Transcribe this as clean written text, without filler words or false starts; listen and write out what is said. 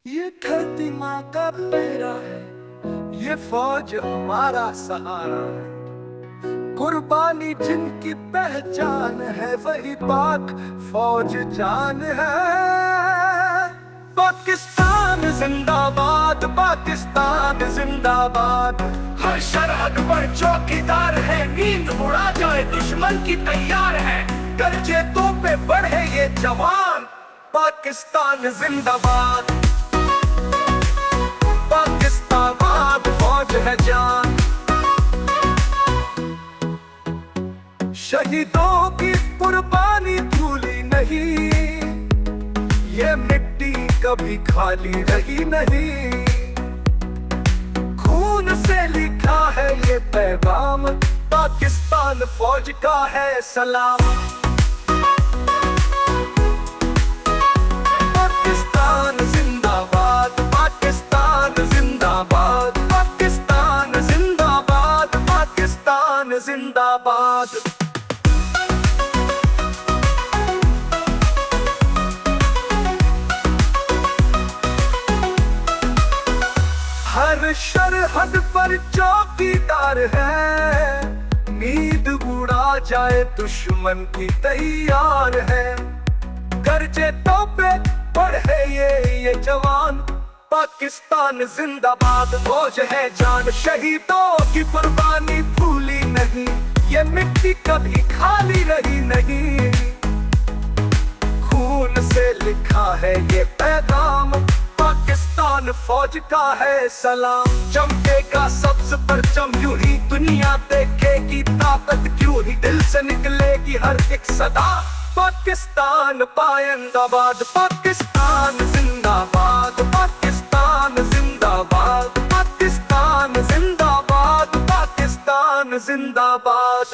ये धरती माँ का पहरा है, ये फौज हमारा सहारा है। कुर्बानी जिनकी पहचान है, वही पाक फौज जान है। पाकिस्तान जिंदाबाद, पाकिस्तान जिंदाबाद। हर सरहद पर चौकीदार है, नींद उड़ा जाए दुश्मन की तैयार है। गरजे तो पे बढ़े ये जवान, पाकिस्तान जिंदाबाद। पाकिस्तान फौज है जान। शहीदों की कुर्बानी भूली नहीं, ये मिट्टी कभी खाली रही नहीं। खून से लिखा है ये पैगाम, पाकिस्तान फौज का है सलाम। पाकिस्तान जिंदाबाद, पाकिस्तान जिंदाबाद, पाकिस्तान जिंदाबाद, पाकिस्तान जिंदाबाद। हर सरहद पर चौकीदार है, नींद उड़ा जाए दुश्मन की तैयार है। गरजे तो पे बढ़े ये जवान, पाकिस्तान जिंदाबाद फौज है जान। शहीदों की कुर्बानी भूली नहीं, ये मिट्टी कभी खाली रही नहीं। खून से लिखा है ये पैगाम, पाकिस्तान फौज का है सलाम। चमकेगा सब्ज परचम यूं ही, दुनिया देखेगी ताकत क्यों ही। दिल से निकलेगी हर एक सदा, पाकिस्तान पायंदाबाद। पाकिस्तान जिंदाबाद, पाकिस्तान जिंदाबाद, पाकिस्तान जिंदाबाद, पाकिस्तान जिंदाबाद।